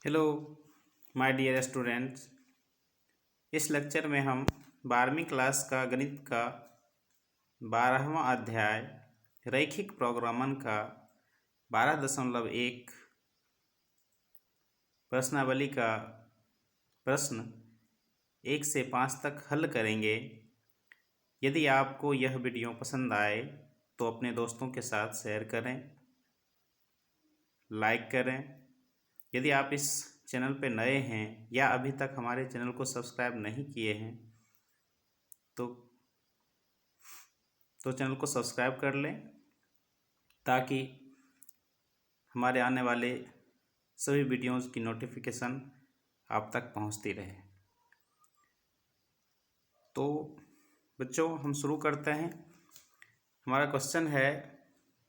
Hello my dear students. इस lecture में हम 12वीं क्लास का गणित का 12वां अध्याय रैखिक प्रोग्रामन का 12.1 प्रश्नावली का प्रश्न 1 से 5 तक हल करेंगे। यदि आपको यह वीडियो पसंद आए तो अपने दोस्तों के साथ शेयर करें, लाइक करें। यदि आप इस चैनल पे नए हैं या अभी तक हमारे चैनल को सब्सक्राइब नहीं किए हैं तो चैनल को सब्सक्राइब कर लें ताकि हमारे आने वाले सभी वीडियोज़ की नोटिफिकेशन आप तक पहुंचती रहे। तो बच्चों, हम शुरू करते हैं। हमारा क्वेश्चन है,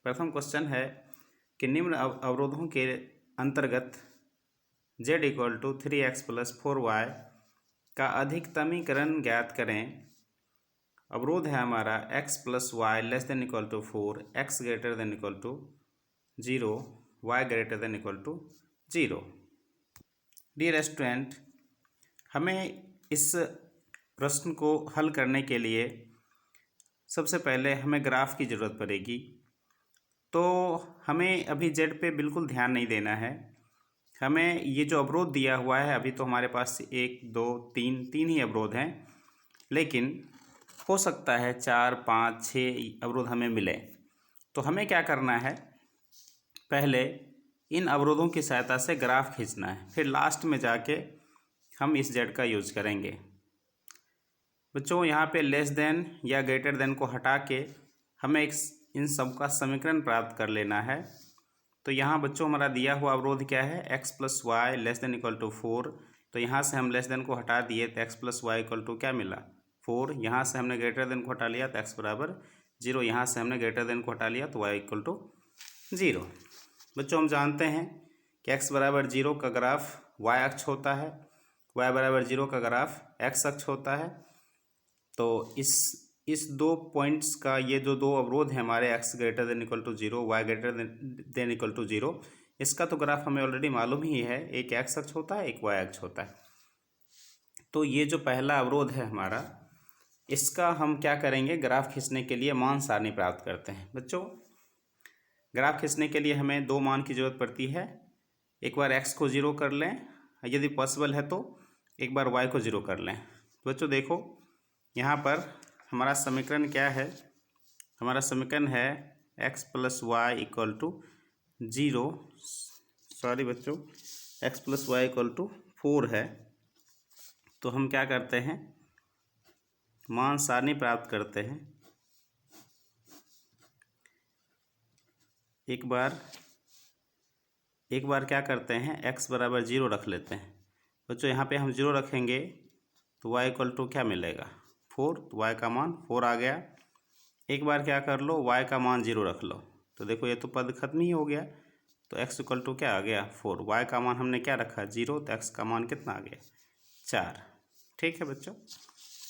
प्रथम क्वेश्चन है कि निम्न अवरोधों के अंतर्गत z = 3x + 4y का अधिकतमीकरण ज्ञात करें। अवरोध है हमारा x + y ≤ 4, x ≥ 0, y ≥ 0। Dear student, हमें इस प्रश्न को हल करने के लिए सबसे पहले हमें ग्राफ की ज़रूरत पड़ेगी। तो हमें अभी z पे बिल्कुल ध्यान नहीं देना है। हमें ये जो अवरोध दिया हुआ है, अभी तो हमारे पास 1 2 3 ही अवरोध हैं, लेकिन हो सकता है 4 5 6 अवरोध हमें मिले। तो हमें क्या करना है, पहले इन अवरोधों की सहायता से ग्राफ खींचना है, फिर लास्ट में जाके हम इस z का यूज करेंगे। बच्चों, यहाँ पे लेस देन या ग्रेटर देन को हटा के हमें इन सब का समीकरण प्राप्त कर लेना है। तो यहाँ बच्चों हमारा दिया हुआ अवरोध क्या है, x + y ≤ 4। तो यहाँ से हम लेस देन को हटा दिए तो x + y = क्या मिला, 4। यहाँ से हमने ग्रेटर देन को हटा लिया तो x = 0। यहाँ से हमने ग्रेटर देन को हटा लिया तो y = 0। बच्चों, हम जानते हैं कि x = 0 का ग्राफ y अक्ष होता है, y = 0 का ग्राफ x अक्ष होता है। तो इस दो पॉइंट्स का, ये जो दो अवरोध हैं हमारे x > 0, y > 0, इसका तो ग्राफ हमें ऑलरेडी मालूम ही है, एक x अक्ष होता है, एक y अक्ष होता है। तो ये जो पहला अवरोध है हमारा, इसका हम क्या करेंगे, ग्राफ खींचने के लिए मान सारणी प्राप्त करते हैं। बच्चों, ग्राफ खींचने के लिए हमें दो मान की ज़रूरत पड़ती है। एक बार x को 0 कर लें, यदि पॉसिबल है तो एक बार y को 0 कर लें। बच्चों देखो, यहाँ पर हमारा समीकरण क्या है, हमारा समीकरण है x + y = 0, सॉरी बच्चों, x + y = 4 है। तो हम क्या करते हैं, मान सारणी प्राप्त करते हैं। एक बार क्या करते हैं, x = 0 रख लेते हैं। बच्चों यहाँ पे हम 0 रखेंगे तो y = क्या मिलेगा, 4। तो y का मान 4 आ गया। एक बार क्या कर लो, y का मान 0 रख लो। तो देखो ये तो पद खत्म ही हो गया। तो x = क्या आ गया, 4। y का मान हमने क्या रखा, 0, तो x का मान कितना आ गया, 4। ठीक है बच्चों,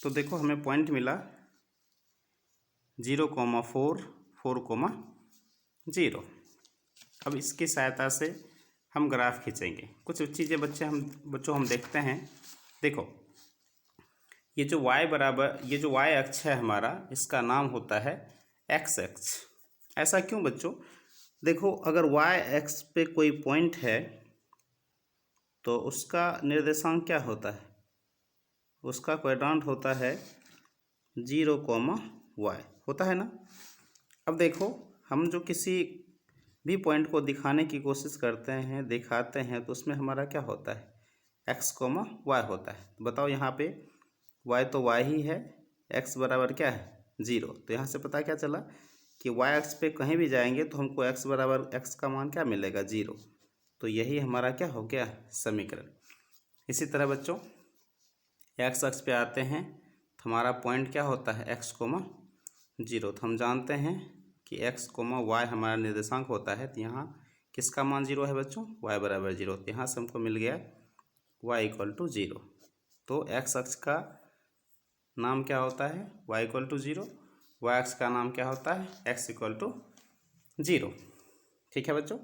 तो देखो हमें पॉइंट मिला 0, 4, 4, 0। अब इसकी सहायता से हम ग्राफ खींचेंगे। कुछ चीज़ें बच्चों हम देखते हैं। देखो, ये जो y अक्ष है हमारा, इसका नाम होता है x अक्ष। ऐसा क्यों बच्चों, देखो अगर y अक्ष पे कोई पॉइंट है तो उसका निर्देशांक क्या होता है, उसका क्वाड्रेंट होता है 0, y होता है ना। अब देखो, हम जो किसी भी पॉइंट को दिखाने की कोशिश करते हैं, दिखाते हैं, तो उसमें हमारा क्या होता है, x, y होता है। बताओ यहाँ पे y तो y ही है, x बराबर क्या है, 0। तो यहाँ से पता क्या चला कि y अक्ष पे कहीं भी जाएंगे तो हमको x = x का मान क्या मिलेगा, 0। तो यही हमारा क्या हो गया, समीकरण। इसी तरह बच्चों x अक्ष पे आते हैं तो हमारा पॉइंट क्या होता है, x, 0। तो हम जानते हैं कि x, y हमारा निर्देशांक होता है। तो यहाँ किसका मान 0 है बच्चों, y = 0। तो यहाँ से हमको मिल गया y = 0। तो x अक्ष का नाम क्या होता है, y = 0, y अक्ष का नाम क्या होता है, x = 0। ठीक है बच्चों,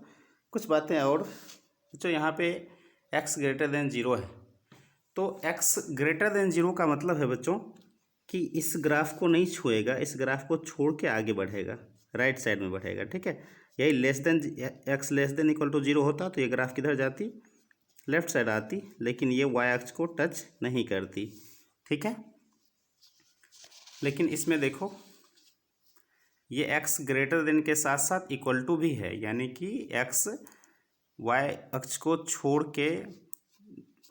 कुछ बातें और। बच्चों यहाँ पे एक्स ग्रेटर देन जीरो है। तो एक्स ग्रेटर देन जीरो का मतलब है बच्चों कि इस ग्राफ को नहीं छुएगा, इस ग्राफ को छोड़ के आगे बढ़ेगा, राइट साइड में बढ़ेगा। ठीक है, यही less than X less than equal to zero होता तो ये ग्राफ किधर जाती, लेफ्ट साइड आती, लेकिन ये वाई एक्स को टच नहीं करती। ठीक है, लेकिन इसमें देखो ये एक्स ग्रेटर देन के साथ साथ इक्वल टू भी है, यानी कि एक्स वाई अक्ष को छोड़ के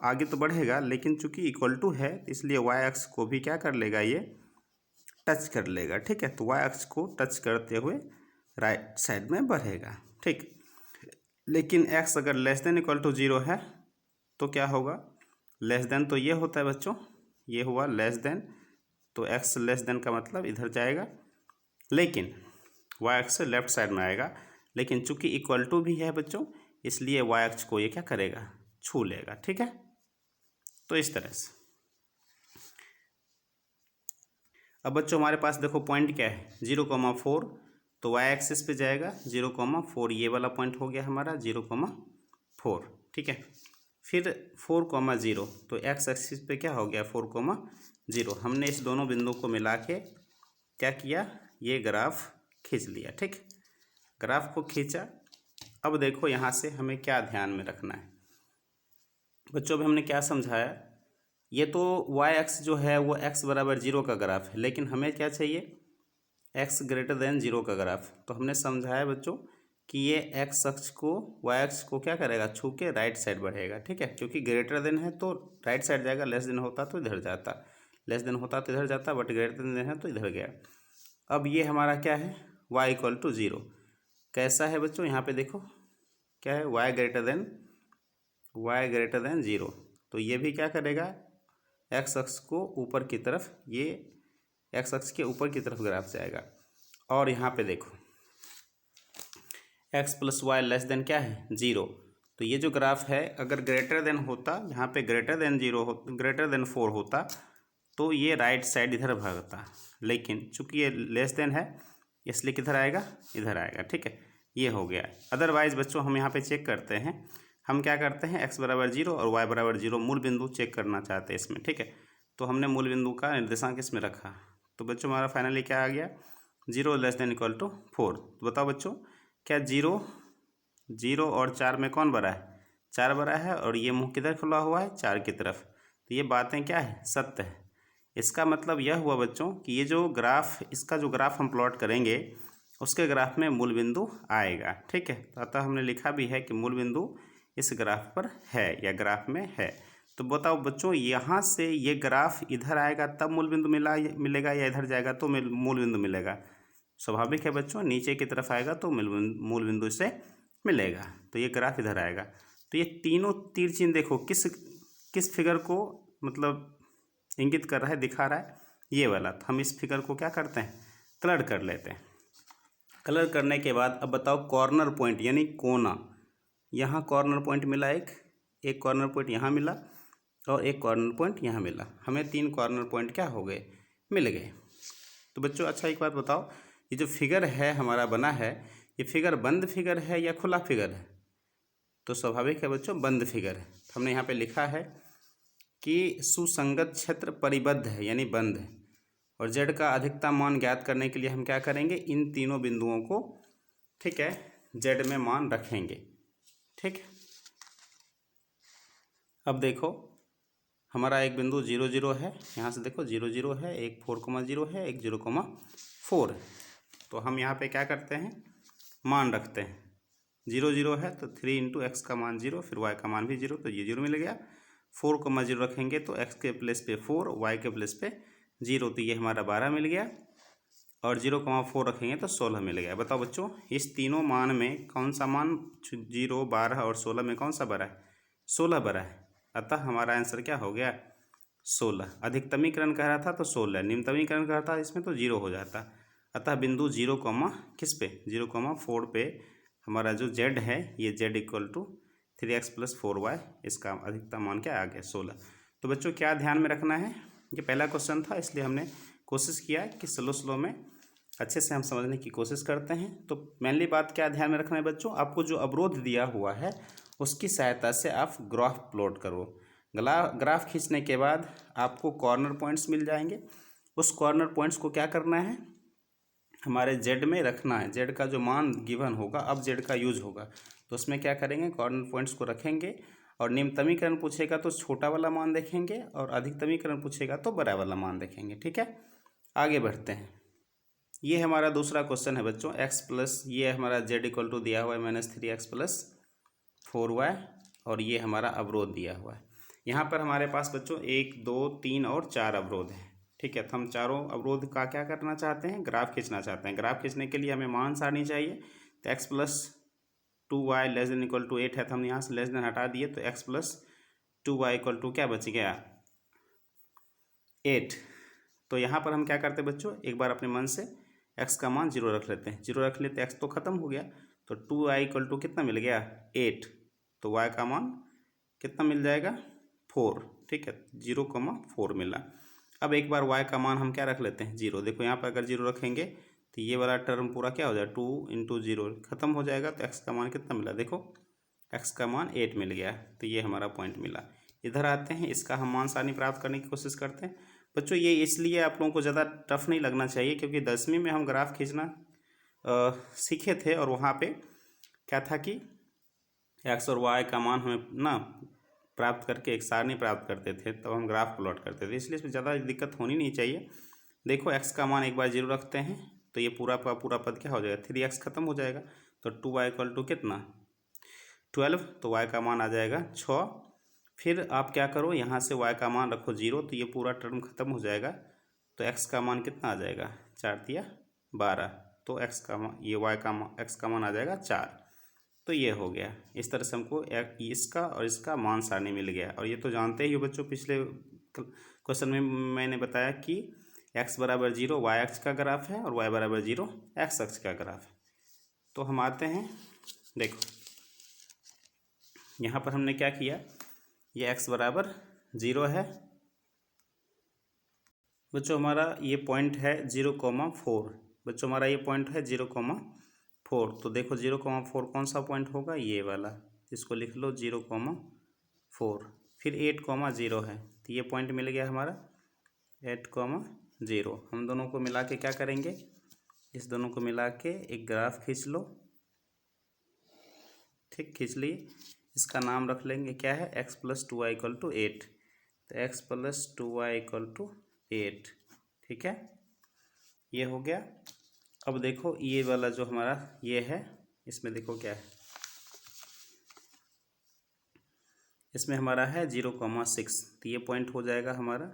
आगे तो बढ़ेगा, लेकिन चूंकि इक्वल टू है इसलिए वाई अक्ष को भी क्या कर लेगा, ये टच कर लेगा। ठीक है, तो वाई अक्ष को टच करते हुए राइट साइड में बढ़ेगा। ठीक, लेकिन एक्स अगर less than equal to zero है तो क्या होगा, लेस देन तो ये होता है बच्चों, ये हुआ लेस देन, तो एक्स लेस देन का मतलब इधर जाएगा, लेकिन वाई अक्ष से लेफ्ट साइड में आएगा। लेकिन चूंकि इक्वल टू भी है बच्चों इसलिए वाई अक्ष को ये क्या करेगा, छू लेगा। ठीक है, तो इस तरह से। अब बच्चों हमारे पास देखो पॉइंट क्या है, 0,4, तो वाई एक्सिस पे जाएगा 0,4, ये वाला पॉइंट हो गया हमारा 0,4। ठीक है, फिर 4,0, तो एक्स एक्सिस पे क्या हो गया 4,0। हमने इस दोनों बिंदु को मिला के क्या किया, ये ग्राफ खींच लिया। ठीक, ग्राफ को खींचा। अब देखो यहाँ से हमें क्या ध्यान में रखना है बच्चों, अभी हमने क्या समझाया, ये तो वाई एक्स जो है वो एक्स बराबर जीरो का ग्राफ है, लेकिन हमें क्या चाहिए, एक्स ग्रेटर देन जीरो का ग्राफ। तो हमने समझाया बच्चों कि ये एक्स अक्ष को वाई अक्ष को क्या करेगा, छू के राइट साइड बढ़ेगा। ठीक है, क्योंकि ग्रेटर देन है तो राइट साइड जाएगा, लेस देन होता तो इधर जाता, लेस देन होता तो इधर जाता, बट ग्रेटर देन है तो इधर गया। अब ये हमारा क्या है, वाई इक्वल टू जीरो। कैसा है बच्चों, यहाँ पे देखो क्या है, वाई ग्रेटर देन जीरो, तो ये भी क्या करेगा, एक्स अक्ष को ऊपर की तरफ, ये एक्स अक्ष के ऊपर की तरफ ग्राफ जाएगा। और यहाँ पे देखो X plus Y less than क्या है, जीरो, तो ये जो ग्राफ है अगर ग्रेटर देन होता, यहाँ पे ग्रेटर देन जीरो हो, ग्रेटर देन 4 होता तो ये राइट साइड इधर भागता, लेकिन चूंकि ये लेस देन है इसलिए किधर आएगा, इधर आएगा। ठीक है, ये हो गया। अदरवाइज बच्चों हम यहाँ पे चेक करते हैं, हम क्या करते हैं, एक्स बराबर जीरो और वाई बराबर जीरो मूल बिंदु चेक करना चाहते हैं इसमें। ठीक है, तो हमने मूल बिंदु का निर्देशांक इसमें रखा, तो बच्चों हमारा फाइनली क्या आ गया, 0 लेस देन इक्वल टू 4। तो बताओ बच्चों क्या 0 और 4 में कौन बड़ा है, 4 बड़ा है, और ये मुँह किधर खुला हुआ है, 4 की तरफ। तो ये बातें क्या है, सत्य है। इसका मतलब यह हुआ बच्चों कि ये जो ग्राफ, इसका जो ग्राफ हम प्लॉट करेंगे उसके ग्राफ में मूल बिंदु आएगा। ठीक है, तो अतः हमने लिखा भी है कि मूल बिंदु इस ग्राफ पर है या ग्राफ में है। तो बताओ बच्चों यहाँ से ये ग्राफ इधर आएगा तब मूल बिंदु मिलेगा, या इधर जाएगा तो मूल बिंदु मिलेगा। स्वाभाविक है बच्चों, नीचे की तरफ आएगा तो मूल बिंदु से मिलेगा, तो ये ग्राफ इधर आएगा। तो ये तीनों तीर चिन्ह देखो किस फिगर को मतलब इंगित कर रहा है, दिखा रहा है, ये वाला। तो हम इस फिगर को क्या करते हैं, कलर कर लेते हैं। कलर करने के बाद अब बताओ कॉर्नर पॉइंट यानी कोना, यहाँ कॉर्नर पॉइंट मिला, एक कॉर्नर पॉइंट यहाँ मिला और एक कॉर्नर पॉइंट यहाँ मिला, हमें 3 कॉर्नर पॉइंट क्या हो गए, मिल गए। तो बच्चों अच्छा एक बात बताओ, ये जो फिगर है हमारा बना है, ये फिगर बंद फिगर है या खुला फिगर है, तो स्वाभाविक है बच्चों बंद फिगर है। तो हमने यहाँ पे लिखा है कि सुसंगत क्षेत्र परिबद्ध है यानी बंद है, और जेड का अधिकतम मान ज्ञात करने के लिए हम क्या करेंगे, इन तीनों बिंदुओं को, ठीक है, जेड में मान रखेंगे। ठीक, अब देखो हमारा एक बिंदु 0 0 है, यहाँ से देखो 0 0 है, एक 4,0 है, एक 0,4 है। तो हम यहाँ पे क्या करते हैं, मान रखते हैं। 0 0 है तो 3 इंटू एक्स का मान 0, फिर वाई का मान भी 0, तो ये 0 मिल गया। 4,0 रखेंगे तो एक्स के प्लेस पे 4, वाई के प्लेस पे 0, तो ये हमारा 12 मिल गया। और 0,4 रखेंगे तो 16 मिल गया। बताओ बच्चों इस तीनों मान में कौन सा मान 0, 12 और 16 में कौन सा बड़ा है, 16 बड़ा है। अतः हमारा आंसर क्या हो गया, 16। अधिकतमीकरण कह रहा था तो 16, निम्नतमीकरण कह रहा था इसमें तो 0 हो जाता। अतः बिंदु 0, किस पे, 0,4 पे हमारा जो z है ये z equal to 3x + 4y, इसका अधिकतम मान क्या आ गया, 16। तो बच्चों क्या ध्यान में रखना है, ये पहला क्वेश्चन था इसलिए हमने कोशिश किया कि स्लो में अच्छे से हम समझने की कोशिश करते हैं। तो मेनली बात क्या ध्यान में रखना है बच्चों, आपको जो अवरोध दिया हुआ है उसकी सहायता से आप ग्राफ प्लॉट करो। ग्राफ खींचने के बाद आपको कॉर्नर पॉइंट्स मिल जाएंगे। उस कॉर्नर पॉइंट्स को क्या करना है, हमारे जेड में रखना है। जेड का जो मान गिवन होगा, अब जेड का यूज होगा तो उसमें क्या करेंगे, कॉर्नर पॉइंट्स को रखेंगे और निम्नतमीकरण पूछेगा तो छोटा वाला मान देखेंगे और अधिकतमीकरण पूछेगा तो बड़ा वाला मान देखेंगे। ठीक है, आगे बढ़ते हैं। ये हमारा दूसरा क्वेश्चन है बच्चों, x प्लस, ये हमारा z इक्वल टू दिया हुआ है -3x प्लस 4y और ये हमारा अवरोध दिया हुआ है। यहाँ पर हमारे पास बच्चों 1, 2, 3 और 4 अवरोध हैं। ठीक है, तो हम चारों अवरोध का क्या करना चाहते हैं, ग्राफ खींचना चाहते हैं। ग्राफ खींचने के लिए हमें मान सारणी चाहिए। तो x plus 2y less than equal to 8 है, तो हम यहाँ से लेस देन हटा दिए तो x plus 2y equal to क्या बच गया, 8। तो यहाँ पर हम क्या करते हैं बच्चों, एक बार अपने मन से x का मान 0 रख लेते हैं। 0 रख लेते x तो ख़त्म हो गया, तो 2y इक्वल टू कितना मिल गया, 8। तो y का मान कितना मिल जाएगा, 4। ठीक है, 0,4 मिला। अब एक बार y का मान हम क्या रख लेते हैं, 0। देखो यहाँ पर अगर 0 रखेंगे तो ये वाला टर्म पूरा क्या हो जाएगा, 2 इंटू 0 ख़त्म हो जाएगा। तो x का मान कितना मिला, देखो x का मान 8 मिल गया। तो ये हमारा पॉइंट मिला। इधर आते हैं, इसका हम मान सारणी प्राप्त करने की कोशिश करते हैं। बच्चों ये इसलिए आप लोगों को ज़्यादा टफ नहीं लगना चाहिए क्योंकि 10वीं में हम ग्राफ खींचना सीखे थे और वहाँ पे क्या था कि x और y का मान हमें ना प्राप्त करके एक सारणी प्राप्त करते थे, तब हम ग्राफ प्लॉट करते थे, इसलिए इसमें ज़्यादा दिक्कत होनी नहीं चाहिए। देखो x का मान एक बार 0 रखते हैं तो ये पूरा का पूरा पद क्या हो जाएगा, 3x ख़त्म हो जाएगा। तो 2y इक्वल टू कितना, 12। तो y का मान आ जाएगा 6। फिर आप क्या करो, यहाँ से y का मान रखो 0, तो ये पूरा टर्म ख़त्म हो जाएगा। तो x का मान कितना आ जाएगा, 4 तिया 12। तो x का मान, ये x का मान आ जाएगा 4। तो ये हो गया। इस तरह से हमको इसका और इसका मान सारणी मिल गया। और ये तो जानते ही हो बच्चों, पिछले क्वेश्चन में मैंने बताया कि x बराबर 0 y अक्ष का ग्राफ है और y बराबर 0 x अक्ष का ग्राफ है। तो हम आते हैं, देखो यहाँ पर हमने क्या किया, ये x बराबर 0 है बच्चों, हमारा ये पॉइंट है 0,4। बच्चों हमारा ये पॉइंट है 0,4। तो देखो 0,4 कौन सा पॉइंट होगा, ये वाला, इसको लिख लो 0,4। फिर 8,0 है, तो ये पॉइंट मिल गया हमारा 8,0। हम दोनों को मिला के क्या करेंगे, इस दोनों को मिला के एक ग्राफ खींच लो। ठीक, खींच लिए। इसका नाम रख लेंगे क्या है, x plus 2y equal to 8। तो x plus 2y equal to 8। ठीक है, ये हो गया। अब देखो ये वाला जो हमारा ये है, इसमें देखो क्या है, इसमें हमारा है 0,6। तो ये पॉइंट हो जाएगा हमारा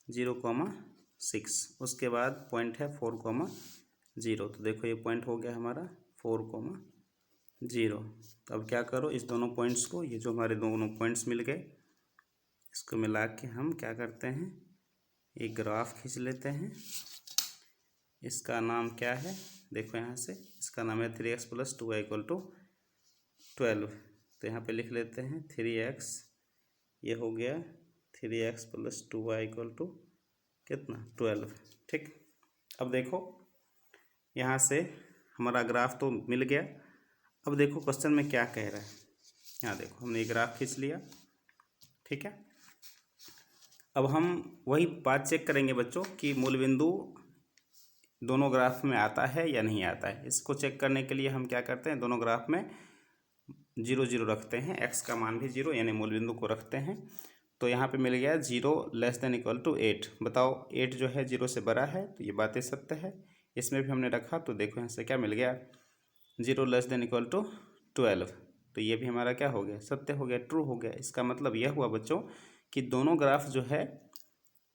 0,6। उसके बाद पॉइंट है 4,0। तो देखो ये पॉइंट हो गया हमारा 4,0। तो अब क्या करो, इस दोनों पॉइंट्स को, ये जो हमारे दोनों पॉइंट्स मिल गए, इसको मिला के हम क्या करते हैं, एक ग्राफ खींच लेते हैं। इसका नाम क्या है, देखो यहाँ से, इसका नाम है 3x plus 2y equal to 12। तो यहाँ पे लिख लेते हैं 3x, ये हो गया 3x plus 2y equal to कितना, 12। ठीक, अब देखो यहाँ से हमारा ग्राफ तो मिल गया। अब देखो क्वेश्चन में क्या कह रहा है, यहाँ देखो हमने ग्राफ खींच लिया। ठीक है, अब हम वही बात चेक करेंगे बच्चों कि मूल बिंदु दोनों ग्राफ में आता है या नहीं आता है। इसको चेक करने के लिए हम क्या करते हैं, दोनों ग्राफ में 0 0 रखते हैं, x का मान भी 0 यानी मूल बिंदु को रखते हैं। तो यहाँ पे मिल गया 0 लेस देन इक्वल टू 8। बताओ 8 जो है 0 से बड़ा है, तो ये बातें सत्य है। इसमें भी हमने रखा, तो देखो यहाँ से क्या मिल गया, 0 लेस देन इक्वल टू 12। तो ये भी हमारा क्या हो गया, सत्य हो गया, ट्रू हो गया। इसका मतलब यह हुआ बच्चों कि दोनों ग्राफ जो है,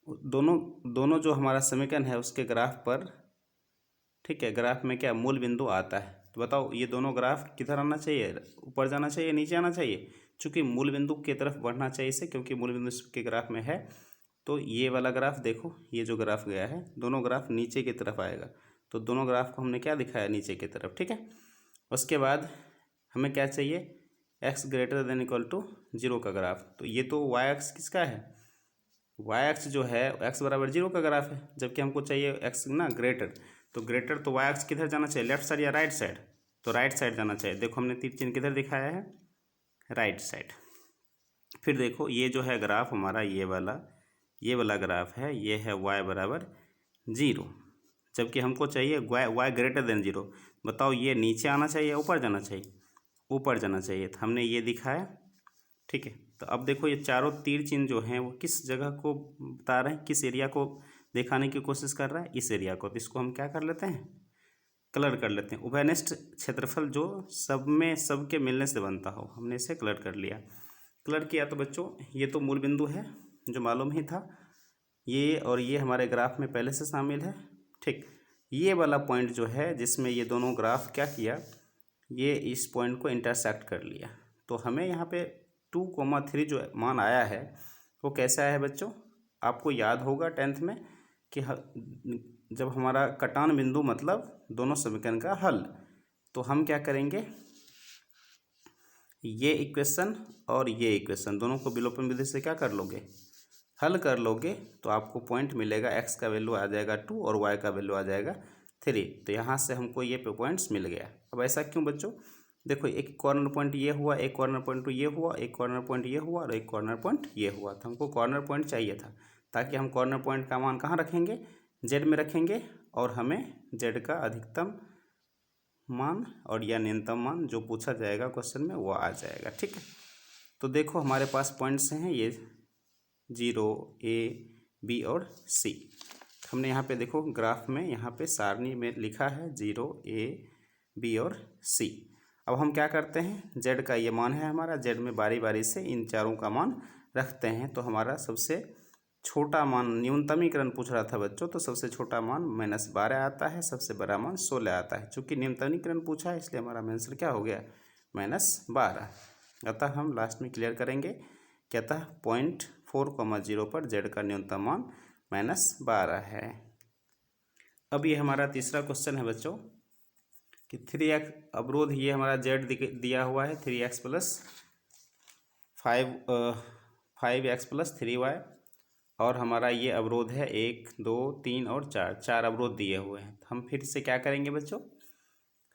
दोनों जो हमारा समीकरण है उसके ग्राफ पर, ठीक है, ग्राफ में क्या मूल बिंदु आता है। तो बताओ ये दोनों ग्राफ किधर आना चाहिए, ऊपर जाना चाहिए, नीचे आना चाहिए, चूँकि मूल बिंदु की तरफ बढ़ना चाहिए इसे, क्योंकि मूल बिंदु के ग्राफ में है। तो ये वाला ग्राफ देखो, ये जो ग्राफ गया है, दोनों ग्राफ नीचे की तरफ आएगा। तो दोनों ग्राफ को हमने क्या दिखाया, नीचे की तरफ। ठीक है, उसके बाद हमें क्या चाहिए, x greater than equal to 0 का ग्राफ। तो ये तो y अक्ष किसका है, y अक्ष जो है x बराबर 0 का ग्राफ है, जबकि हमको चाहिए x ना ग्रेटर। तो ग्रेटर तो y अक्ष किधर जाना चाहिए, लेफ्ट साइड या राइट साइड, तो राइट साइड जाना चाहिए। देखो हमने तीर चिन्ह किधर दिखाया है, राइट साइड। फिर देखो ये जो है ग्राफ हमारा ये वाला ग्राफ है, ये है y बराबर 0, जबकि हमको चाहिए y ग्रेटर देन 0। बताओ ये नीचे आना चाहिए या ऊपर जाना चाहिए? ऊपर जाना चाहिए। तो हमने ये दिखाया, ठीक है। तो अब देखो ये चारों तीर चिन्ह जो हैं वो किस जगह को बता रहे हैं, किस एरिया को दिखाने की कोशिश कर रहा है? इस एरिया को। तो इसको हम क्या कर लेते हैं, कलर कर लेते हैं। उभयनिष्ठ क्षेत्रफल जो सब में सबके मिलने से बनता हो, हमने इसे कलर कर लिया। कलर किया तो बच्चों ये तो मूल बिंदु है जो मालूम ही था, ये और ये हमारे ग्राफ में पहले से शामिल है, ठीक। ये वाला पॉइंट जो है जिसमें ये दोनों ग्राफ क्या किया, ये इस पॉइंट को इंटरसेक्ट कर लिया। तो हमें यहाँ पे 2,3 जो मान आया है वो कैसा है बच्चों? आपको याद होगा 10th में कि जब हमारा कटान बिंदु मतलब दोनों समीकरण का हल, तो हम क्या करेंगे, ये इक्वेशन और ये इक्वेशन दोनों को विलोपन विधि से क्या कर लोगे, हल कर लोगे। तो आपको पॉइंट मिलेगा, x का वैल्यू आ जाएगा 2 और y का वैल्यू आ जाएगा 3। तो यहाँ से हमको ये पॉइंट्स मिल गया। अब ऐसा क्यों बच्चों? देखो एक कॉर्नर पॉइंट ये हुआ, एक कॉर्नर पॉइंट ये हुआ, एक कॉर्नर पॉइंट ये हुआ और एक कॉर्नर पॉइंट ये हुआ। तो हमको कॉर्नर पॉइंट चाहिए था, ताकि हम कॉर्नर पॉइंट का मान कहाँ रखेंगे, z में रखेंगे, और हमें z का अधिकतम मान और या न्यूनतम मान जो पूछा जाएगा क्वेश्चन में वो आ जाएगा, ठीक है। तो देखो हमारे पास पॉइंट्स हैं ये 0, A, B और C। हमने यहाँ पे देखो ग्राफ में यहाँ पे सारणी में लिखा है 0, A, B और C। अब हम क्या करते हैं, z का ये मान है हमारा, z में बारी बारी से इन चारों का मान रखते हैं। तो हमारा सबसे छोटा मान, न्यूनतमीकरण पूछ रहा था बच्चों, तो सबसे छोटा मान -12 आता है, सबसे बड़ा मान 16 आता है। चूँकि न्यूनतमीकरण पूछा है इसलिए हमारा आंसर क्या हो गया, -12। अतः हम लास्ट में क्लियर करेंगे कि अतः 0.4,0 पर z का न्यूनतम मान -12 है। अब ये हमारा तीसरा क्वेश्चन है बच्चों कि 3x अवरोध, ये हमारा z दिया हुआ है 3x + 5x + 3y, और हमारा ये अवरोध है 1, 2, 3 और 4 अवरोध दिए हुए हैं। हम फिर से क्या करेंगे बच्चों,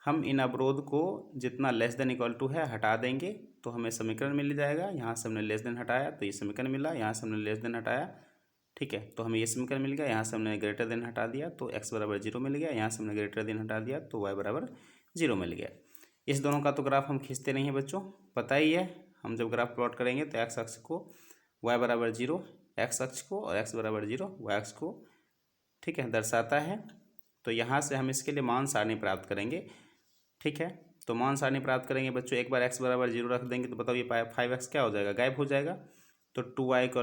हम इन अवरोध को जितना लेस देन इक्वल टू है हटा देंगे तो हमें समीकरण मिल जाएगा। यहाँ से हमने लेस देन हटाया तो ये समीकरण मिला, यहाँ से हमने लेस देन हटाया, ठीक है, तो हमें ये समीकरण मिल गया। यहाँ से हमने ग्रेटर देन हटा दिया तो x बराबर 0 मिल गया, यहाँ से हमने ग्रेटर देन हटा दिया तो y बराबर 0 मिल गया। इस दोनों का तो ग्राफ हम खींचते नहीं हैं बच्चों, पता ही है। हम जब ग्राफ प्लॉट करेंगे तो x अक्ष को y बराबर 0 x अक्ष को और x बराबर 0 y अक्ष को, ठीक है, दर्शाता है। तो यहाँ से हम इसके लिए मान सारणी प्राप्त करेंगे, ठीक है। तो मान सारणी प्राप्त करेंगे बच्चों, एक बार x बराबर 0 रख देंगे तो बताओ ये 5x क्या हो जाएगा, गायब हो जाएगा। तो 2y =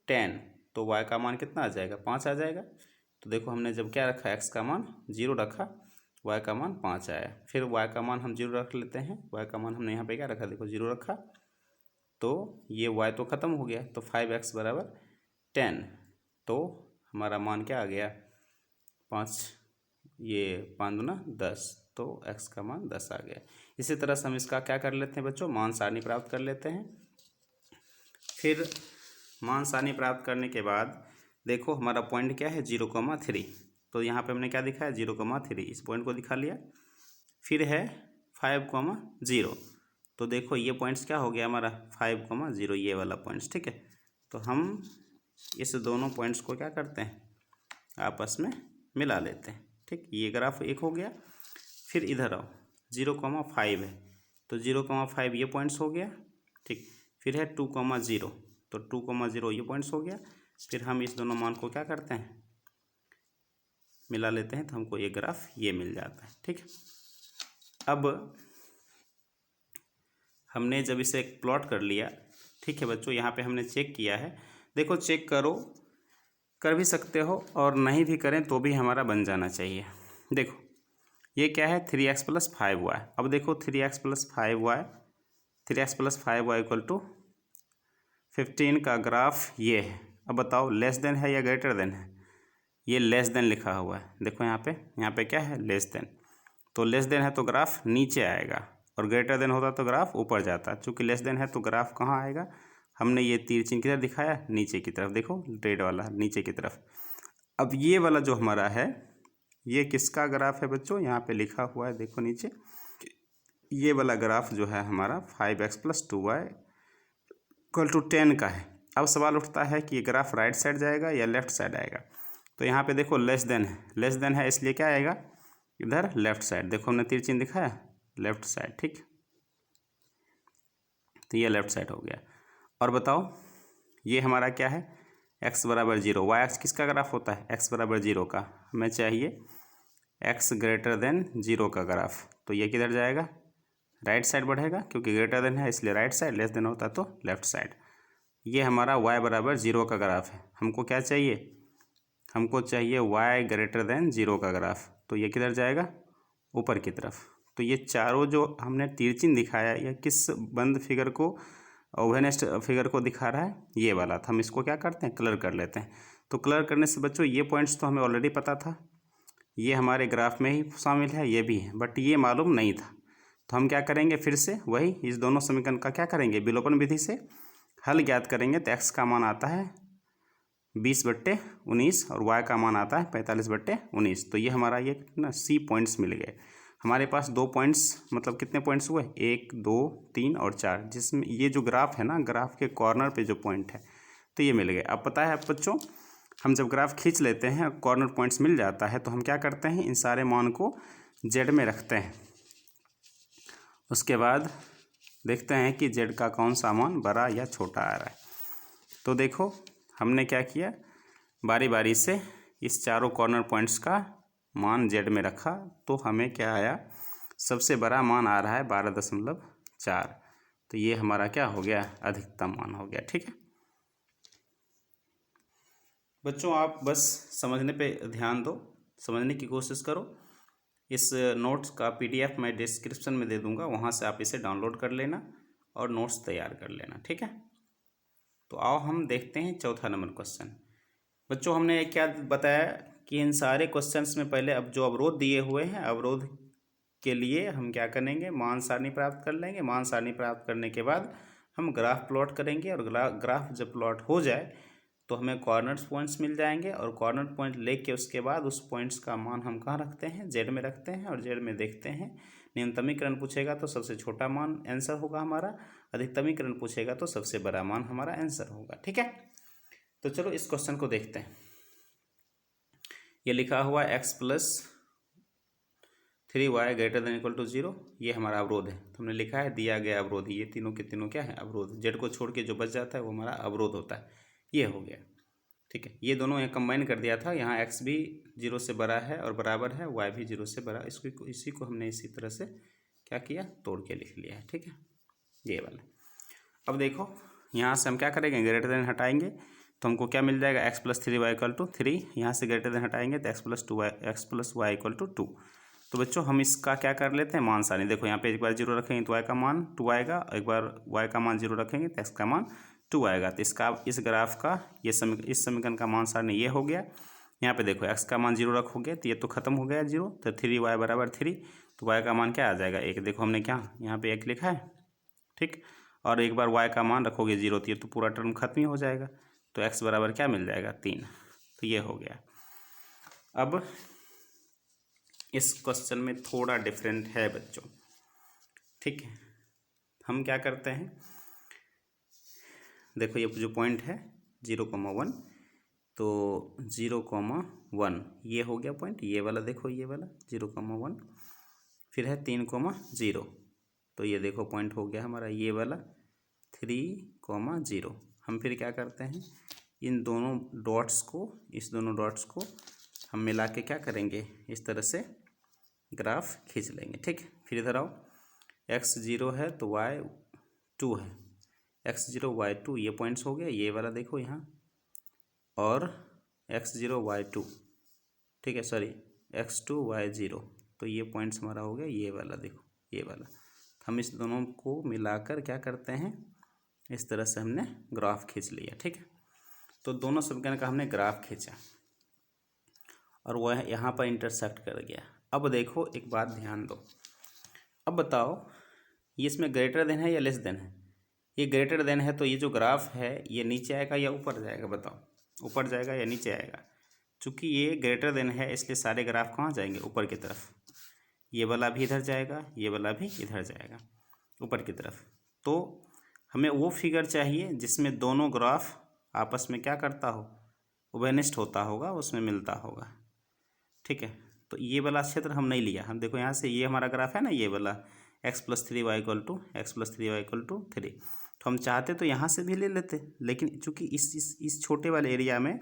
10, तो y का मान कितना आ जाएगा, 5 आ जाएगा। तो देखो हमने जब क्या रखा, x का मान 0 रखा, y का मान 5 आया। फिर y का मान हम 0 रख लेते हैं, y का मान हमने यहाँ पे क्या रखा, देखो 0 रखा, तो ये y तो ख़त्म हो गया। तो 5x = 10, तो हमारा मान क्या आ गया, 5, ये 5 दूना 10, तो x का मान 10 आ गया। इसी तरह से हम इसका क्या कर लेते हैं बच्चों, मान सारणी प्राप्त कर लेते हैं। फिर मान सारणी प्राप्त करने के बाद देखो हमारा पॉइंट क्या है, 0,3। तो यहाँ पे हमने क्या दिखाया, 0,3, इस पॉइंट को दिखा लिया। फिर है 5,0, तो देखो ये पॉइंट्स क्या हो गया हमारा, 5,0, ये वाला पॉइंट्स, ठीक है। तो हम इस दोनों पॉइंट्स को क्या करते हैं, आपस में मिला लेते हैं, ठीक। ये ग्राफ एक हो गया। फिर इधर आओ, 0,5 है तो 0,5 ये पॉइंट्स हो गया, ठीक। फिर है 2,0, तो 2,0 ये पॉइंट्स हो गया। फिर हम इस दोनों मान को क्या करते हैं, मिला लेते हैं, तो हमको ये ग्राफ ये मिल जाता है, ठीक है। अब हमने जब इसे प्लॉट कर लिया, ठीक है बच्चों, यहाँ पे हमने चेक किया है। देखो चेक करो, कर भी सकते हो और नहीं भी करें तो भी हमारा बन जाना चाहिए। देखो ये क्या है, 3x + 5y। अब देखो 3x + 5y, 3x + 5y = 15 का ग्राफ ये है। अब बताओ लेस देन है या ग्रेटर देन है, ये लेस देन लिखा हुआ है। देखो यहाँ पे क्या है, लेस देन। तो लेस देन है तो ग्राफ नीचे आएगा, और ग्रेटर देन होता तो ग्राफ ऊपर जाता। चूँकि लेस देन है तो ग्राफ कहाँ आएगा, हमने ये तीर चिन्ह किधर दिखाया, नीचे की तरफ, देखो रेड वाला नीचे की तरफ। अब ये वाला जो हमारा है ये किसका ग्राफ है बच्चों, यहाँ पे लिखा हुआ है देखो नीचे, ये वाला ग्राफ जो है हमारा 5x + 2y = 10 का है। अब सवाल उठता है कि ये ग्राफ राइट साइड जाएगा या लेफ्ट साइड आएगा। तो यहाँ पे देखो लेस देन है इसलिए क्या आएगा इधर लेफ्ट साइड। देखो हमने तीर चिन्ह दिखाया लेफ्ट साइड, ठीक। तो ये लेफ्ट साइड हो गया। और बताओ ये हमारा क्या है x = 0। वाई एक्स किसका ग्राफ होता है x = 0 का। हमें चाहिए x > 0 का ग्राफ। तो ये किधर जाएगा राइट साइड बढ़ेगा, क्योंकि ग्रेटर देन है इसलिए राइट साइड, लेस देन होता तो लेफ्ट साइड। ये हमारा y = 0 का ग्राफ है। हमको क्या चाहिए, हमको चाहिए y > 0 का ग्राफ। तो ये किधर जाएगा ऊपर की तरफ। तो ये चारों जो हमने तीर चिन्ह दिखाया यह किस बंद फिगर को ओवेनेस्ट फिगर को दिखा रहा है, ये वाला। तो हम इसको क्या करते हैं कलर कर लेते हैं। तो कलर करने से बच्चों ये पॉइंट्स तो हमें ऑलरेडी पता था, ये हमारे ग्राफ में ही शामिल है, ये भी है, बट ये मालूम नहीं था। तो हम क्या करेंगे फिर से वही इस दोनों समीकरण का क्या करेंगे विलोपन विधि से हल ज्ञात करेंगे। तो x का मान आता है 20/19 और y का मान आता है 45/19। तो ये हमारा ये ना C पॉइंट्स मिल गए। हमारे पास 2 पॉइंट्स मतलब कितने पॉइंट्स हुए 1 2 3 और 4, जिसमें ये जो ग्राफ है ना ग्राफ के कॉर्नर पे जो पॉइंट है तो ये मिल गए। अब पता है बच्चों हम जब ग्राफ खींच लेते हैं कॉर्नर पॉइंट्स मिल जाता है तो हम क्या करते हैं इन सारे मान को जेड में रखते हैं। उसके बाद देखते हैं कि जेड का कौन सा मान बड़ा या छोटा आ रहा है। तो देखो हमने क्या किया बारी बारी से इस चारों कॉर्नर पॉइंट्स का मान जेड में रखा। तो हमें क्या आया सबसे बड़ा मान आ रहा है 12.4। तो ये हमारा क्या हो गया अधिकतम मान हो गया, ठीक है बच्चों। आप बस समझने पे ध्यान दो, समझने की कोशिश करो। इस नोट्स का PDF मैं डिस्क्रिप्शन में दे दूंगा, वहाँ से आप इसे डाउनलोड कर लेना और नोट्स तैयार कर लेना, ठीक है। तो आओ हम देखते हैं चौथा नंबर क्वेश्चन। बच्चों हमने क्या बताया कि इन सारे क्वेश्चंस में पहले अब जो अवरोध दिए हुए हैं अवरोध के लिए हम क्या करेंगे मान सारणी प्राप्त कर लेंगे। मान सारणी प्राप्त करने के बाद हम ग्राफ प्लॉट करेंगे और ग्राफ जब प्लॉट हो जाए तो हमें कॉर्नर पॉइंट्स मिल जाएंगे और कॉर्नर पॉइंट लेके उसके बाद उस पॉइंट्स का मान हम कहाँ रखते हैं जेड में रखते हैं और जेड में देखते हैं। न्यूनतमीकरण पूछेगा तो सबसे छोटा मान आंसर होगा हमारा, अधिकतमीकरण पूछेगा तो सबसे बड़ा मान हमारा आंसर होगा, ठीक है। तो चलो इस क्वेश्चन को देखते हैं। ये लिखा हुआ x + 3y > 0 ये हमारा अवरोध है। तो हमने लिखा है दिया गया अवरोध, ये तीनों के तीनों क्या है अवरोध। जेड को छोड़ के जो बच जाता है वो हमारा अवरोध होता है, ये हो गया, ठीक है। ये दोनों यहाँ कंबाइन कर दिया था, यहाँ x भी 0 से बड़ा है और बराबर है, y भी 0 से बड़ा, इसी को हमने इसी तरह से क्या किया तोड़ के लिख लिया है, ठीक है ये वाला। अब देखो यहाँ से हम क्या करेंगे ग्रेटर देन हटाएंगे तो हमको क्या मिल जाएगा x + 3y = 3। यहाँ से ग्रेटर देन हटाएंगे तो x + y = 2। तो बच्चों हम इसका क्या कर लेते हैं मान सारणी। देखो यहाँ पे एक बार 0 रखेंगे तो y का मान 2 आएगा, एक बार y का मान 0 रखेंगे तो x का मान 2 आएगा। तो इसका इस ग्राफ का इस समीकरण का मान सारणी ये हो गया। यहाँ पे देखो x का मान 0 रखोगे तो ये तो खत्म हो गया 0, तो 3y = 3, तो y का मान क्या आ जाएगा 1। देखो हमने क्या यहाँ पे 1 लिखा है, ठीक। और एक बार y का मान रखोगे 0 तो ये तो पूरा टर्म खत्म ही हो जाएगा। तो x बराबर क्या मिल जाएगा 3। तो ये हो गया। अब इस क्वेश्चन में थोड़ा डिफरेंट है बच्चों, ठीक है। हम क्या करते हैं देखो ये जो पॉइंट है 0,1 तो 0,1 ये हो गया पॉइंट, ये वाला देखो ये वाला 0,1, फिर है 3,0 तो ये देखो पॉइंट हो गया हमारा ये वाला 3,0। हम फिर क्या करते हैं इन दोनों डॉट्स को इस दोनों डॉट्स को हम मिला के क्या करेंगे इस तरह से ग्राफ खींच लेंगे, ठीक। फिर इधर आओ x 0 है तो y 2 है, x 0 y 2 ये पॉइंट्स हो गए, ये वाला देखो यहाँ और x 0 y 2, ठीक है सॉरी x 2 y 0, तो ये पॉइंट्स हमारा हो गया ये वाला देखो ये वाला। हम इस दोनों को मिलाकर क्या करते हैं इस तरह से हमने ग्राफ खींच लिया, ठीक है। तो दोनों समीकरण का हमने ग्राफ खींचा और वह यहाँ पर इंटरसेक्ट कर गया। अब देखो एक बात ध्यान दो, अब बताओ ये इसमें ग्रेटर देन है या लेस देन है। ये ग्रेटर देन है तो ये जो ग्राफ है ये नीचे आएगा या ऊपर जाएगा, बताओ ऊपर जाएगा या नीचे आएगा। चूँकि ये ग्रेटर देन है इसलिए सारे ग्राफ कहाँ जाएंगे ऊपर की तरफ। ये वाला भी इधर जाएगा, ये वाला भी इधर जाएगा ऊपर की तरफ। तो हमें वो फिगर चाहिए जिसमें दोनों ग्राफ आपस में क्या करता हो, उभयनिष्ठ होता होगा, उसमें मिलता होगा। ठीक है, तो ये वाला क्षेत्र हम नहीं लिया। हम देखो यहाँ से ये हमारा ग्राफ है ना, ये वाला x+3y = 3। तो हम चाहते तो यहाँ से भी ले लेते, लेकिन चूंकि इस छोटे वाले एरिया में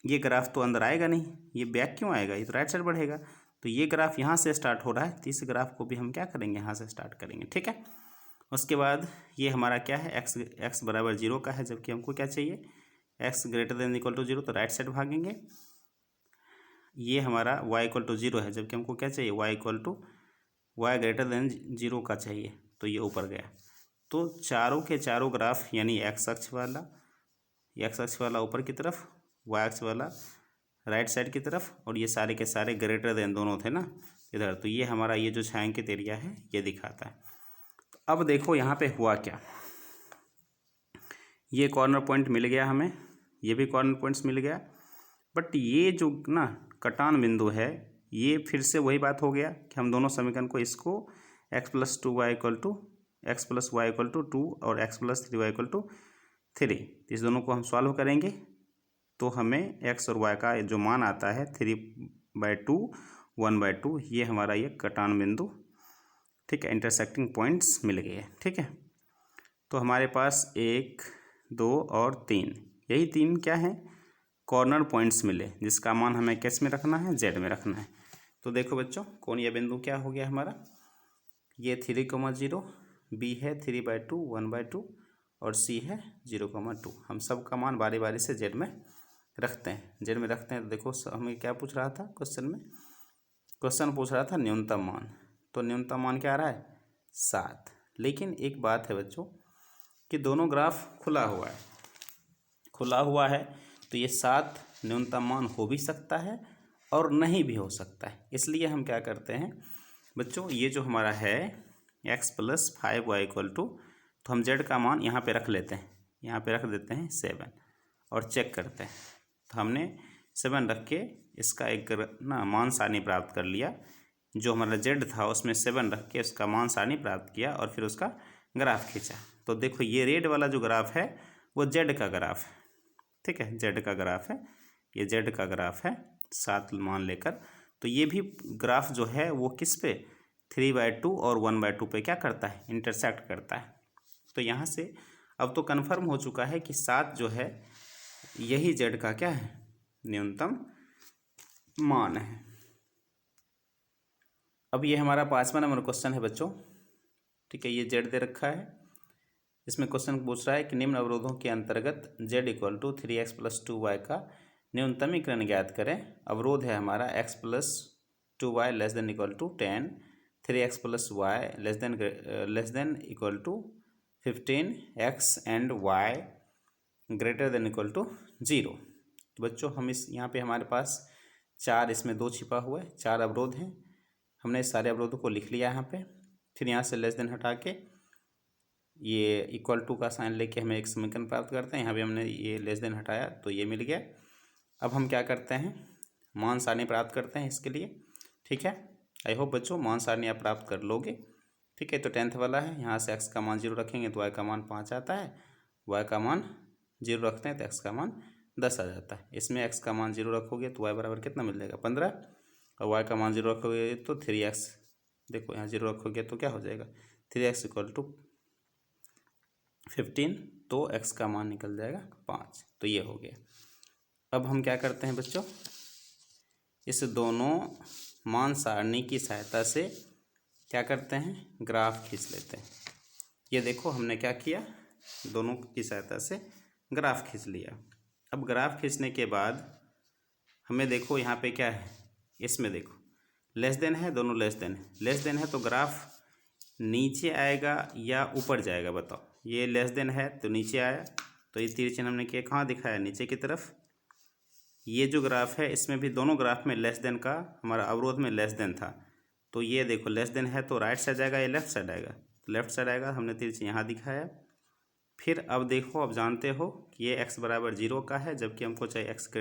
ये ग्राफ तो अंदर आएगा नहीं, ये बैक क्यों आएगा, ये तो राइट साइड बढ़ेगा। तो ये ग्राफ यहाँ से स्टार्ट हो रहा है, तो इस ग्राफ को भी हम क्या करेंगे, यहाँ से स्टार्ट करेंगे। ठीक है, उसके बाद ये हमारा क्या है, x बराबर 0 का है, जबकि हमको क्या चाहिए, x > 0, तो राइट साइड भागेंगे। ये हमारा y = 0 है, जबकि हमको क्या चाहिए, y > 0 का चाहिए, तो ये ऊपर गया। तो चारों के चारों ग्राफ यानी x अक्ष वाला ऊपर की तरफ, y अक्ष वाला राइट साइड की तरफ, और ये सारे के सारे > दोनों थे ना इधर। तो ये हमारा ये जो छायांकित एरिया है ये दिखाता है। तो अब देखो यहाँ पे हुआ क्या, ये कॉर्नर पॉइंट मिल गया हमें, ये भी कॉर्नर पॉइंट्स मिल गया, बट ये जो ना कटान बिंदु है, ये फिर से वही बात हो गया कि हम दोनों समीकरण को इसको x+2y = 2 और x+3y = 3, इस दोनों को हम सॉल्व करेंगे तो हमें x और y का जो मान आता है 3/2 1/2, ये हमारा ये कटान बिंदु, ठीक है, इंटरसेक्टिंग पॉइंट्स मिल गए। ठीक है, तो हमारे पास 1 2 और 3, यही 3 क्या है, कॉर्नर पॉइंट्स मिले, जिसका मान हमें किस में रखना है, z में रखना है। तो देखो बच्चों, कोणीय बिंदु क्या हो गया हमारा, ये 3,0, b है 3/2 1/2 और c है 0,2। हम सब का मान बारी बारी से z में रखते हैं। तो देखो हमें क्या पूछ रहा था क्वेश्चन पूछ रहा था न्यूनतम मान, तो न्यूनतम मान क्या आ रहा है, 7। लेकिन एक बात है बच्चों कि दोनों ग्राफ खुला हुआ है, तो ये 7 न्यूनतम मान हो भी सकता है और नहीं भी हो सकता है। इसलिए हम क्या करते हैं बच्चों, ये जो हमारा है x+5y = तो हम z का मान यहाँ पे रख लेते हैं, यहाँ पे रख देते हैं 7 और चेक करते हैं। तो हमने 7 रख के इसका एक ना मान सारणी प्राप्त कर लिया, जो हमारा z था उसमें 7 रख के उसका मान सारणी प्राप्त किया और फिर उसका ग्राफ खींचा। तो देखो ये रेड वाला जो ग्राफ है वो z का ग्राफ है। ठीक है, z का ग्राफ है, ये z का ग्राफ है 7 मान लेकर। तो ये भी ग्राफ जो है वो किस पे, 3/2 और 1/2 पे क्या करता है, इंटरसेक्ट करता है। तो यहाँ से अब तो कन्फर्म हो चुका है कि 7 जो है यही z का क्या है, न्यूनतम मान है। अब ये हमारा 5वां नंबर क्वेश्चन है बच्चों। ठीक है, ये z दे रखा है, इसमें क्वेश्चन पूछ रहा है कि निम्न अवरोधों के अंतर्गत z = 3x + 2y का न्यूनतमीकरण ज्ञात करें। अवरोध है हमारा x+2y ≤ 10, 3x + y ≤ 15, x and y > 0। तो बच्चों हम इस यहाँ पे हमारे पास 4, इसमें 2 छिपा हुआ है, 4 अवरोध हैं। हमने सारे अवरोधों को लिख लिया यहाँ पे, फिर यहाँ से लेस देन हटा के ये = का साइन लेके हमें एक समीकरण प्राप्त करते हैं। यहाँ भी हमने ये लेस देन हटाया तो ये मिल गया। अब हम क्या करते हैं, मान सारणी प्राप्त करते हैं इसके लिए। ठीक है, आई होप बच्चों मान सारणी आप प्राप्त कर लोगे। ठीक है, तो 10th वाला है, यहाँ से x का मान 0 रखेंगे तो y का मान 5 आता है, y का मान 0 रखते हैं तो x का मान 10 आ जाता है। इसमें x का मान 0 रखोगे तो y बराबर कितना मिल जाएगा, 15, और y का मान 0 रखोगे तो 3x, देखो यहाँ 0 रखोगे तो क्या हो जाएगा, 3x = 15, तो x का मान निकल जाएगा 5। तो ये हो गया। अब हम क्या करते हैं बच्चों, इस दोनों मान सारणी की सहायता से क्या करते हैं, ग्राफ खींच लेते हैं। ये देखो हमने क्या किया, दोनों की सहायता से ग्राफ खींच लिया। अब ग्राफ खींचने के बाद हमें देखो यहाँ पे क्या है, इसमें देखो लेस देन है, दोनों लेस देन है तो ग्राफ नीचे आएगा या ऊपर जाएगा, बताओ। ये लेस देन है तो नीचे आया, तो ये तीर चिन्ह हमने किया कहाँ दिखाया, नीचे की तरफ। ये जो ग्राफ है इसमें भी दोनों ग्राफ में लेस देन का, हमारा अवरोध में लेस देन था, तो ये देखो लेस देन है तो राइट साइड जाएगा या लेफ्ट साइड आएगा, तो लेफ्ट साइड आएगा, हमने तीर चिन्ह यहाँ दिखाया। फिर अब देखो, अब जानते हो कि ये x = 0 का है, जबकि हमको चाहिए x >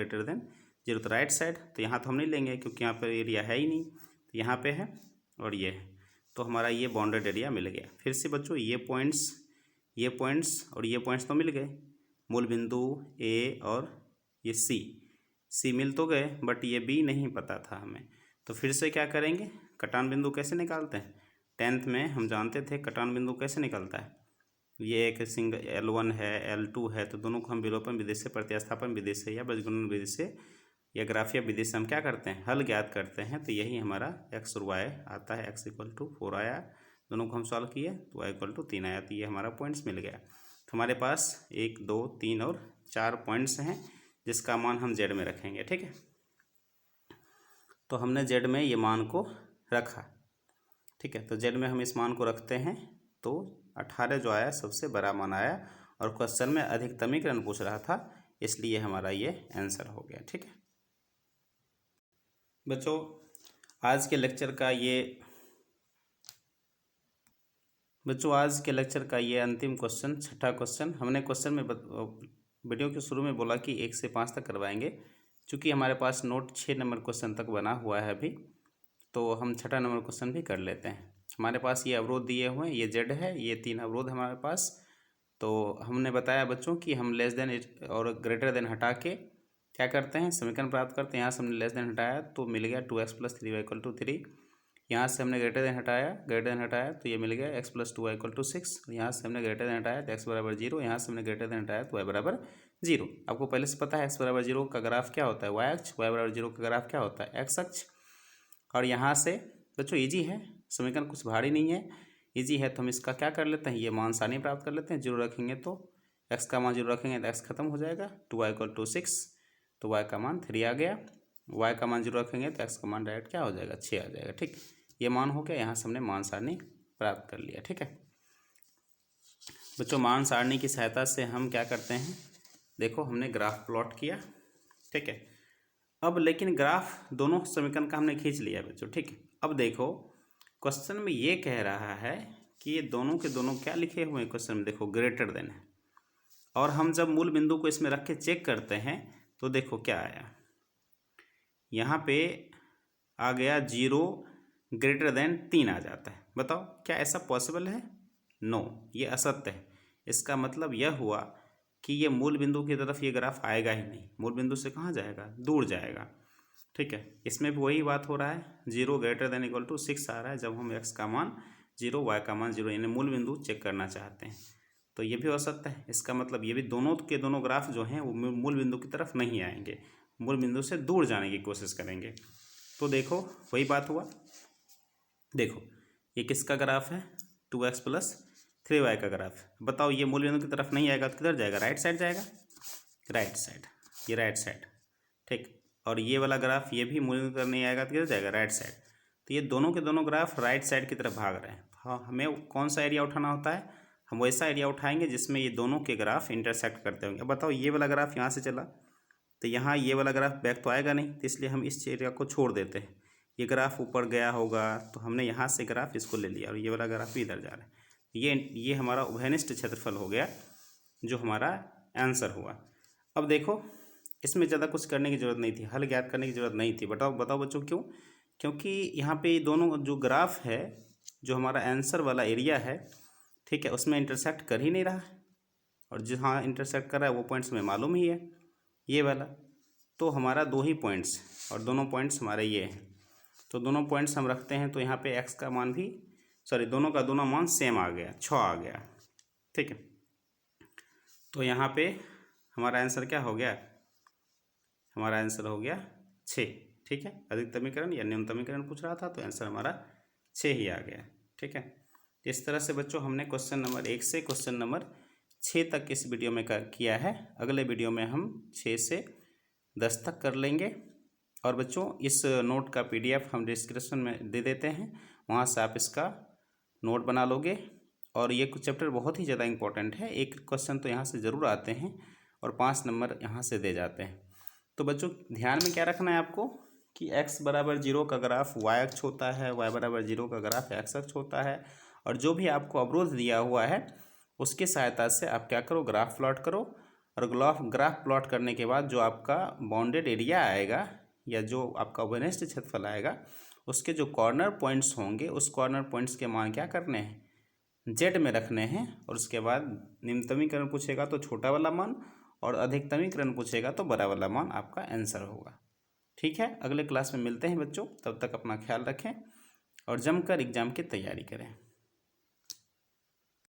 0, तो राइट साइड, तो यहाँ तो हम नहीं लेंगे क्योंकि यहाँ पर एरिया है ही नहीं, तो यहाँ पे है और ये है, तो हमारा ये बाउंडेड एरिया मिल गया। फिर से बच्चों ये पॉइंट्स और ये पॉइंट्स तो मिल गए, मूल बिंदु ए और ये सी मिल तो गए, बट ये बी नहीं पता था हमें। तो फिर से क्या करेंगे, कटान बिंदु कैसे निकालते हैं, 10th में हम जानते थे कटान बिंदु कैसे निकलता है। ये एक सिंगल L1 है, L2 है, तो दोनों को हम विलोपन विधि से, प्रतिस्थापन विधि से या बीजगणन विधि से या ग्राफीय विधि से हम क्या करते हैं, हल ज्ञात करते हैं। तो यही हमारा x और y आता है। x = 4 आया, दोनों को हम सॉल्व किए तो y = 3 आया। तो ये हमारा पॉइंट्स मिल गया। तो हमारे पास 1 2 3 और 4 पॉइंट्स हैं जिसका मान हम z में रखेंगे। ठीक है, तो हमने z में ये मान को रखा। ठीक है, तो z में हम इस मान को रखते हैं तो 18 जो आया सबसे बड़ा मान आया, और क्वेश्चन में अधिकतमीकरण पूछ रहा था, इसलिए हमारा ये आंसर हो गया। ठीक है बच्चों, आज के लेक्चर का ये अंतिम क्वेश्चन, छठा क्वेश्चन। हमने क्वेश्चन में वीडियो के शुरू में बोला कि 1 से 5 तक करवाएंगे। चूँकि हमारे पास नोट 6 नंबर क्वेश्चन तक बना हुआ है अभी, तो हम छठा नंबर क्वेश्चन भी कर लेते हैं। हमारे पास ये अवरोध दिए हुए हैं, ये जेड है, ये 3 अवरोध हमारे पास। तो हमने बताया बच्चों कि हम लेस देन और ग्रेटर देन हटा के क्या करते हैं, समीकरण प्राप्त करते हैं। यहाँ से हमने लेस देन हटाया तो मिल गया 2x + 3y = 3। यहाँ से हमने ग्रेटर देन हटाया तो ये मिल गया x + 2y = 6। यहाँ से हमने ग्रेटर देन हटाया तो x = 0। यहाँ से हमने ग्रेटर देन हटाया तो y = 0। आपको पहले से पता है x = 0 का ग्राफ क्या होता है, y अक्ष, y = 0 का ग्राफ क्या होता है, x अक्ष। और यहाँ से बच्चों ईजी है, समीकरण कुछ भारी नहीं है, ईजी है। तो हम इसका क्या कर लेते हैं, ये मान सारणी प्राप्त कर लेते हैं। 0 रखेंगे तो x का मान 0 रखेंगे तो x खत्म हो जाएगा, 2y = 6 तो y का मान 3 आ गया। y का मान 0 रखेंगे तो x का मान डायरेक्ट क्या हो जाएगा, 6 आ जाएगा। ठीक, ये मान हो गया। यहाँ से हमने मान सारणी प्राप्त कर लिया। ठीक है बच्चों, मान सारणी की सहायता से हम क्या करते हैं, देखो हमने ग्राफ प्लॉट किया। ठीक है, अब लेकिन ग्राफ दोनों समीकरण का हमने खींच लिया बच्चों। ठीक है, अब देखो क्वेश्चन में ये कह रहा है कि ये दोनों के दोनों क्या लिखे हुए हैं क्वेश्चन में, देखो ग्रेटर देन है। और हम जब मूल बिंदु को इसमें रख के चेक करते हैं तो देखो क्या आया, यहाँ पे आ गया 0 ग्रेटर देन 3 आ जाता है। बताओ क्या ऐसा पॉसिबल है? नो, ये असत्य है। इसका मतलब यह हुआ कि ये मूल बिंदु की तरफ ये ग्राफ आएगा ही नहीं, मूल बिंदु से कहाँ जाएगा, दूर जाएगा। ठीक है, इसमें भी वही बात हो रहा है, 0 ग्रेटर देन इक्वल टू 6 आ रहा है जब हम x का मान 0 y का मान 0 यानी मूल बिंदु चेक करना चाहते हैं। तो ये भी असत्य है। इसका मतलब ये भी दोनों के दोनों ग्राफ जो हैं वो मूल बिंदु की तरफ नहीं आएंगे, मूल बिंदु से दूर जाने की कोशिश करेंगे। तो देखो वही बात हुआ, देखो ये किसका ग्राफ है, 2x + 3y का ग्राफ। बताओ ये मूल बिंदु की तरफ नहीं आएगा तो किधर जाएगा, राइट साइड जाएगा, राइट साइड, ये राइट साइड। ठीक, और ये वाला ग्राफ ये भी मूल बिंदु की तरफ नहीं आएगा तो किधर जाएगा, राइट साइड। तो ये दोनों के दोनों ग्राफ राइट साइड की तरफ भाग रहे हैं। हाँ, हमें कौन सा एरिया उठाना होता है, हम वैसा एरिया उठाएंगे जिसमें ये दोनों के ग्राफ इंटरसेक्ट करते होंगे। अब बताओ ये वाला ग्राफ यहाँ से चला तो यहाँ ये वाला ग्राफ बैक तो आएगा नहीं, तो इसलिए हम इस एरिया को छोड़ देते हैं। ये ग्राफ ऊपर गया होगा तो हमने यहाँ से ग्राफ इसको ले लिया और ये वाला ग्राफ भी इधर जा रहा है। ये हमारा उभयनिष्ठ क्षेत्रफल हो गया जो हमारा आंसर हुआ। अब देखो इसमें ज़्यादा कुछ करने की ज़रूरत नहीं थी, हल ज्ञात करने की ज़रूरत नहीं थी। बताओ बच्चों क्यों? क्योंकि यहाँ पे दोनों जो ग्राफ है, जो हमारा आंसर वाला एरिया है, ठीक है, उसमें इंटरसेक्ट कर ही नहीं रहा है, और जहाँ इंटरसेक्ट कर रहा है वो पॉइंट्स में मालूम ही है, ये वाला। तो हमारा 2 ही पॉइंट्स और दोनों पॉइंट्स हमारे ये हैं, तो दोनों पॉइंट्स हम रखते हैं। तो यहाँ पे x का मान भी दोनों का दोनों मान सेम आ गया, 6 आ गया। ठीक है, तो यहाँ पे हमारा आंसर क्या हो गया, हमारा आंसर हो गया 6। ठीक है, अधिकतमीकरण या न्यूनतमीकरण पूछ रहा था तो आंसर हमारा 6 ही आ गया। ठीक है, इस तरह से बच्चों हमने क्वेश्चन नंबर 1 से क्वेश्चन नंबर 6 तक इस वीडियो में किया है। अगले वीडियो में हम 6 से 10 तक कर लेंगे। और बच्चों इस नोट का PDF हम डिस्क्रिप्शन में दे देते हैं, वहाँ से आप इसका नोट बना लोगे। और ये कुछ चैप्टर बहुत ही ज़्यादा इंपॉर्टेंट है, एक क्वेश्चन तो यहाँ से ज़रूर आते हैं और 5 नंबर यहाँ से दे जाते हैं। तो बच्चों ध्यान में क्या रखना है आपको कि x = 0 का ग्राफ y अक्ष होता है, y = 0 का ग्राफ x अक्ष होता है। और जो भी आपको अवरोध दिया हुआ है उसकी सहायता से आप क्या करो, ग्राफ प्लॉट करो। और ग्राफ प्लॉट करने के बाद जो आपका बाउंडेड एरिया आएगा या जो आपका उभयनिष्ठ क्षेत्रफल आएगा उसके जो कॉर्नर पॉइंट्स होंगे उस कॉर्नर पॉइंट्स के मान क्या करने हैं, जेड में रखने हैं। और उसके बाद निम्नतमीकरण पूछेगा तो छोटा वाला मान, और अधिकतमीकरण पूछेगा तो बड़ा वाला मान आपका आंसर होगा। ठीक है, अगले क्लास में मिलते हैं बच्चों, तब तक अपना ख्याल रखें और जमकर एग्ज़ाम की तैयारी करें।